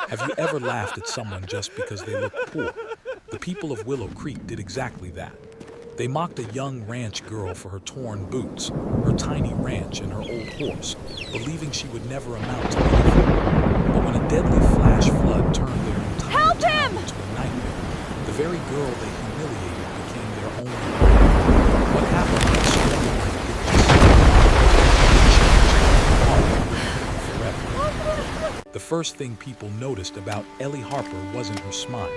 Have you ever laughed at someone just because they looked poor? The people of Willow Creek did exactly that. They mocked a young ranch girl for her torn boots, her tiny ranch, and her old horse, believing she would never amount to anything. But when a deadly flash flood turned their entire Help town him! into a nightmare, the very girl they humiliated became their only hope. What happened was Stormy Light didn't just forever. The first thing people noticed about Ellie Harper wasn't her smile.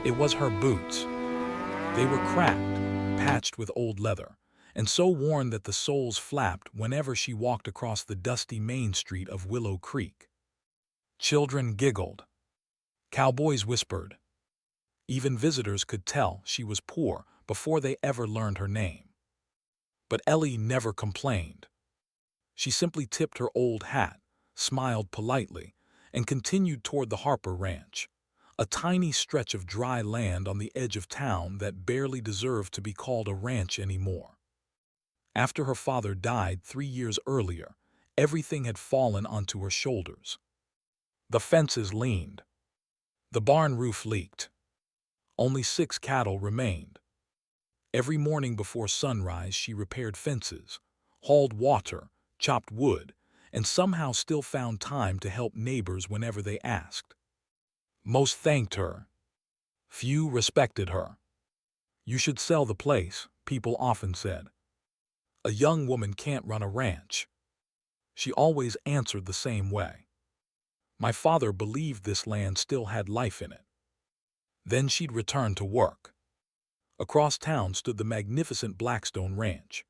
It was her boots. They were cracked, patched with old leather, and so worn that the soles flapped whenever she walked across the dusty main street of Willow Creek. Children giggled. Cowboys whispered. Even visitors could tell she was poor before they ever learned her name. But Ellie never complained. She simply tipped her old hat, smiled politely, and continued toward the Harper Ranch, a tiny stretch of dry land on the edge of town that barely deserved to be called a ranch anymore. After her father died 3 years earlier, everything had fallen onto her shoulders. The fences leaned. The barn roof leaked. Only 6 cattle remained. Every morning before sunrise she repaired fences, hauled water, chopped wood, and somehow still found time to help neighbors whenever they asked. Most thanked her. Few respected her. You should sell the place, people often said. A young woman can't run a ranch. She always answered the same way. My father believed this land still had life in it. Then she'd return to work. Across town stood the magnificent Blackstone Ranch.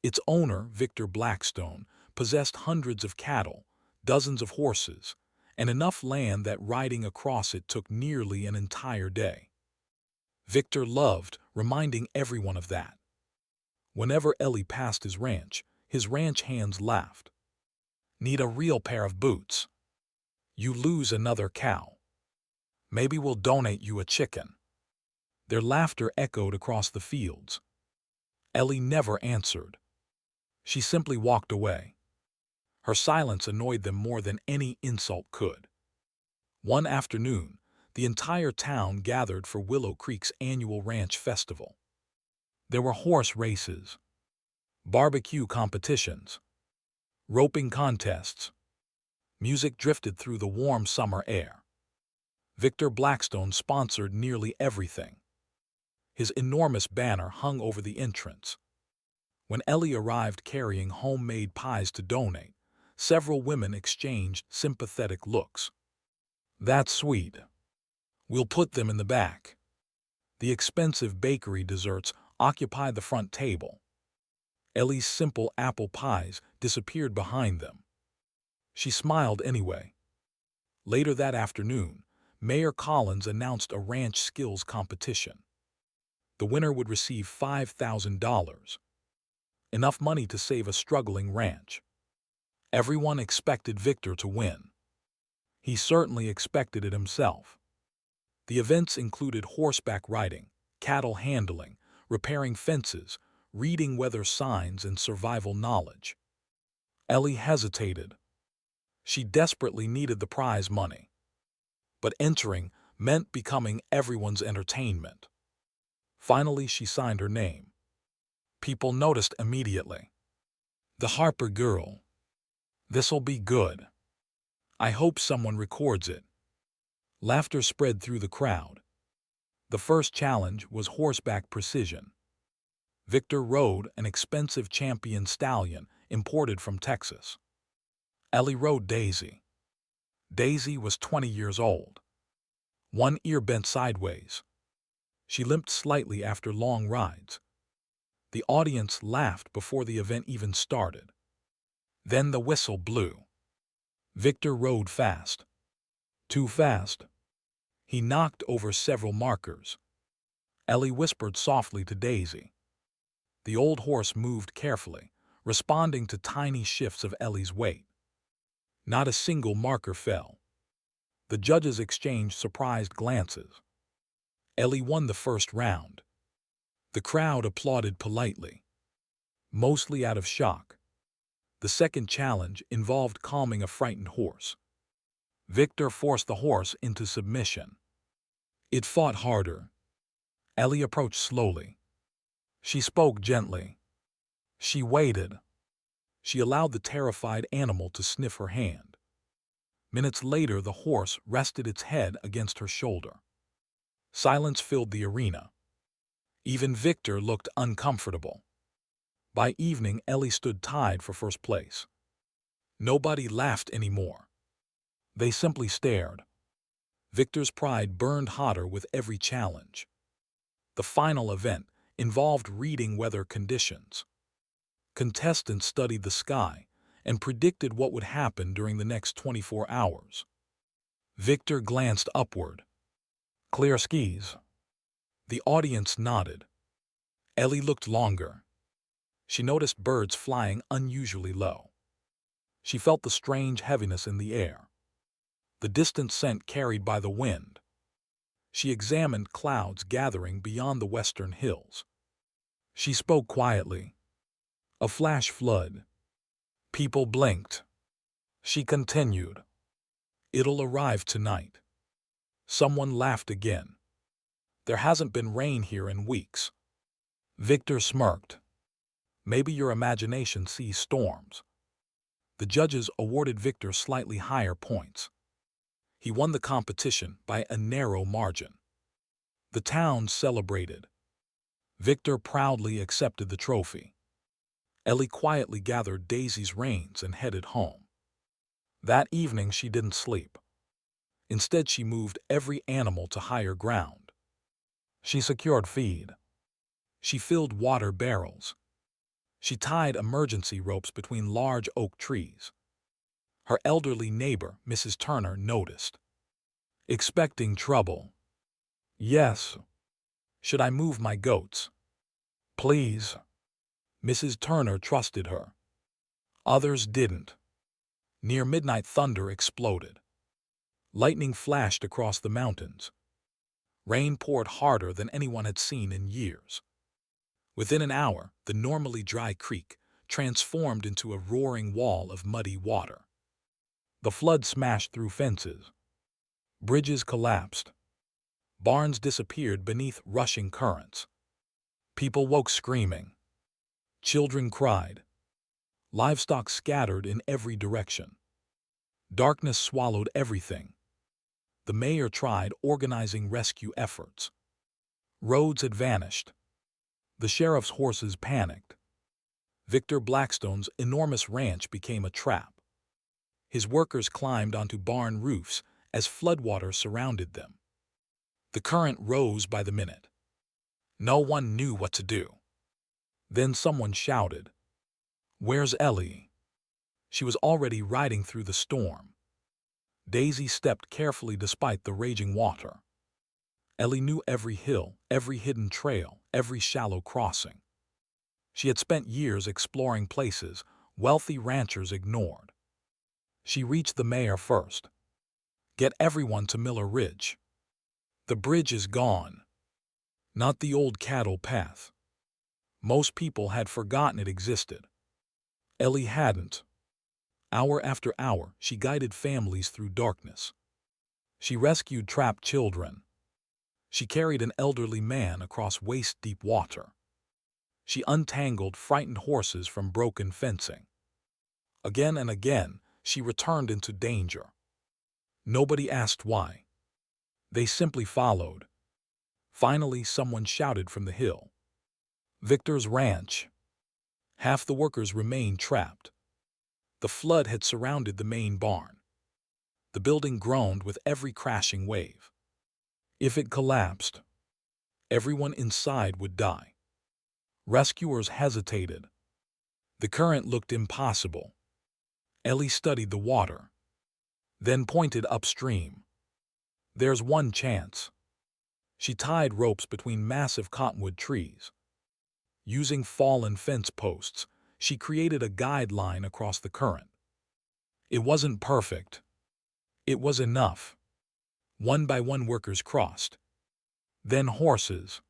Its owner, Victor Blackstone, possessed hundreds of cattle, dozens of horses, and enough land that riding across it took nearly an entire day. Victor loved reminding everyone of that. Whenever Ellie passed his ranch hands laughed. Need a real pair of boots. You lose another cow. Maybe we'll donate you a chicken. Their laughter echoed across the fields. Ellie never answered. She simply walked away. Her silence annoyed them more than any insult could. One afternoon, the entire town gathered for Willow Creek's annual ranch festival. There were horse races, barbecue competitions, roping contests. Music drifted through the warm summer air. Victor Blackstone sponsored nearly everything. His enormous banner hung over the entrance. When Ellie arrived carrying homemade pies to donate, several women exchanged sympathetic looks. That's sweet. We'll put them in the back. The expensive bakery desserts occupied the front table. Ellie's simple apple pies disappeared behind them. She smiled anyway. Later that afternoon, Mayor Collins announced a ranch skills competition. The winner would receive $5,000, enough money to save a struggling ranch. Everyone expected Victor to win. He certainly expected it himself. The events included horseback riding, cattle handling, repairing fences, reading weather signs, and survival knowledge. Ellie hesitated. She desperately needed the prize money. But entering meant becoming everyone's entertainment. Finally, she signed her name. People noticed immediately. The Harper girl. This'll be good. I hope someone records it. Laughter spread through the crowd. The first challenge was horseback precision. Victor rode an expensive champion stallion imported from Texas. Ellie rode Daisy. Daisy was 20 years old. One ear bent sideways. She limped slightly after long rides. The audience laughed before the event even started. Then the whistle blew. Victor rode fast. Too fast. He knocked over several markers. Ellie whispered softly to Daisy. The old horse moved carefully, responding to tiny shifts of Ellie's weight. Not a single marker fell. The judges exchanged surprised glances. Ellie won the first round. The crowd applauded politely, mostly out of shock. The second challenge involved calming a frightened horse. Victor forced the horse into submission. It fought harder. Ellie approached slowly. She spoke gently. She waited. She allowed the terrified animal to sniff her hand. Minutes later, the horse rested its head against her shoulder. Silence filled the arena. Even Victor looked uncomfortable. By evening, Ellie stood tied for first place. Nobody laughed anymore. They simply stared. Victor's pride burned hotter with every challenge. The final event involved reading weather conditions. Contestants studied the sky and predicted what would happen during the next 24 hours. Victor glanced upward. Clear skies. The audience nodded. Ellie looked longer. She noticed birds flying unusually low. She felt the strange heaviness in the air, the distant scent carried by the wind. She examined clouds gathering beyond the western hills. She spoke quietly. A flash flood. People blinked. She continued. It'll arrive tonight. Someone laughed again. There hasn't been rain here in weeks. Victor smirked. Maybe your imagination sees storms. The judges awarded Victor slightly higher points. He won the competition by a narrow margin. The town celebrated. Victor proudly accepted the trophy. Ellie quietly gathered Daisy's reins and headed home. That evening she didn't sleep. Instead, she moved every animal to higher ground. She secured feed. She filled water barrels. She tied emergency ropes between large oak trees. Her elderly neighbor, Mrs. Turner, noticed. Expecting trouble. Yes. Should I move my goats? Please. Mrs. Turner trusted her. Others didn't. Near midnight, thunder exploded. Lightning flashed across the mountains. Rain poured harder than anyone had seen in years. Within an hour, the normally dry creek transformed into a roaring wall of muddy water. The flood smashed through fences. Bridges collapsed. Barns disappeared beneath rushing currents. People woke screaming. Children cried. Livestock scattered in every direction. Darkness swallowed everything. The mayor tried organizing rescue efforts. Roads had vanished. The sheriff's horses panicked. Victor Blackstone's enormous ranch became a trap. His workers climbed onto barn roofs as floodwater surrounded them. The current rose by the minute. No one knew what to do. Then someone shouted, "Where's Ellie?" She was already riding through the storm. Daisy stepped carefully despite the raging water. Ellie knew every hill, every hidden trail, every shallow crossing. She had spent years exploring places wealthy ranchers ignored. She reached the mayor first. Get everyone to Miller Ridge. The bridge is gone. Not the old cattle path. Most people had forgotten it existed. Ellie hadn't. Hour after hour, she guided families through darkness. She rescued trapped children. She carried an elderly man across waist-deep water. She untangled frightened horses from broken fencing. Again and again, she returned into danger. Nobody asked why. They simply followed. Finally, someone shouted from the hill. Victor's ranch. Half the workers remained trapped. The flood had surrounded the main barn. The building groaned with every crashing wave. If it collapsed, everyone inside would die. Rescuers hesitated. The current looked impossible. Ellie studied the water, then pointed upstream. There's one chance. She tied ropes between massive cottonwood trees. Using fallen fence posts, she created a guideline across the current. It wasn't perfect. It was enough. One by one, workers crossed. Then horses.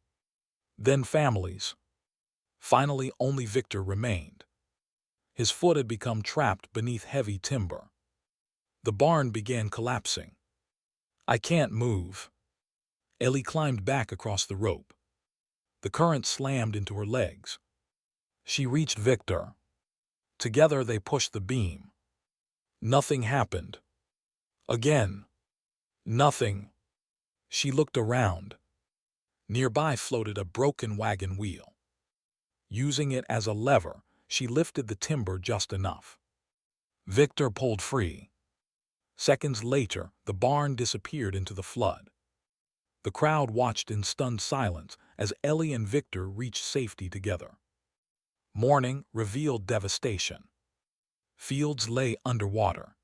Then families. Finally, only Victor remained. His foot had become trapped beneath heavy timber. The barn began collapsing. "I can't move." Ellie climbed back across the rope. The current slammed into her legs. She reached Victor. Together they pushed the beam. Nothing happened. Again. Nothing. She looked around. Nearby floated a broken wagon wheel. Using it as a lever, she lifted the timber just enough. Victor pulled free. Seconds later, the barn disappeared into the flood. The crowd watched in stunned silence as Ellie and Victor reached safety together. Morning revealed devastation. Fields lay underwater.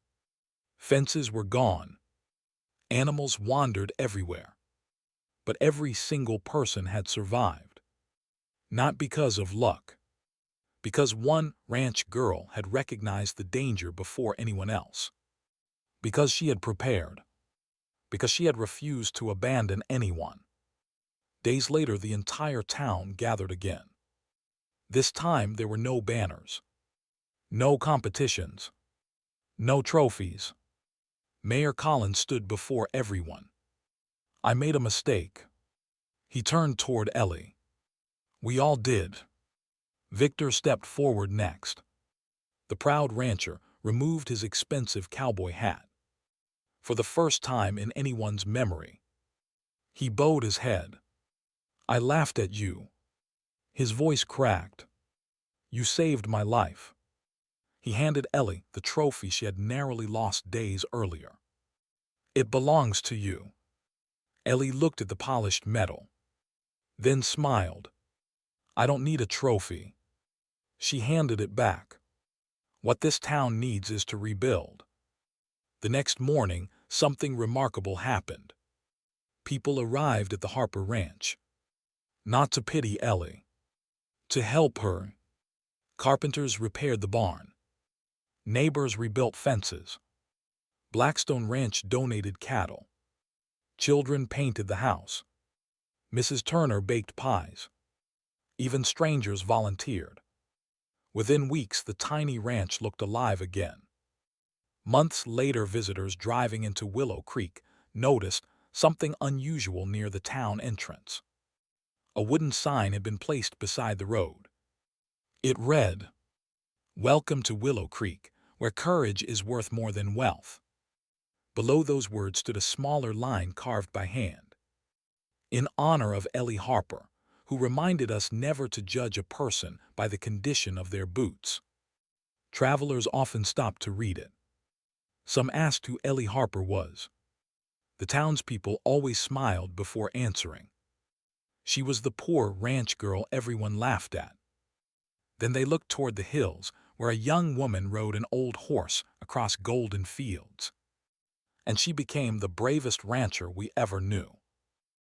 Fences were gone. Animals wandered everywhere. But every single person had survived. Not because of luck. Because one ranch girl had recognized the danger before anyone else. Because she had prepared. Because she had refused to abandon anyone. Days later, the entire town gathered again. This time, there were no banners. No competitions. No trophies. Mayor Collins stood before everyone. "I made a mistake." He turned toward Ellie. "We all did." Victor stepped forward next. The proud rancher removed his expensive cowboy hat. For the first time in anyone's memory, he bowed his head. "I laughed at you." His voice cracked. "You saved my life." He handed Ellie the trophy she had narrowly lost days earlier. "It belongs to you." Ellie looked at the polished metal, then smiled. "I don't need a trophy." She handed it back. "What this town needs is to rebuild." The next morning, something remarkable happened. People arrived at the Harper Ranch. Not to pity Ellie. To help her. Carpenters repaired the barn. Neighbors rebuilt fences. Blackstone Ranch donated cattle. Children painted the house. Mrs. Turner baked pies. Even strangers volunteered. Within weeks, the tiny ranch looked alive again. Months later, visitors driving into Willow Creek noticed something unusual near the town entrance. A wooden sign had been placed beside the road. It read, "Welcome to Willow Creek, where courage is worth more than wealth." Below those words stood a smaller line carved by hand. "In honor of Ellie Harper, who reminded us never to judge a person by the condition of their boots." Travelers often stopped to read it. Some asked who Ellie Harper was. The townspeople always smiled before answering. She was the poor ranch girl everyone laughed at. Then they looked toward the hills, where a young woman rode an old horse across golden fields. And she became the bravest rancher we ever knew.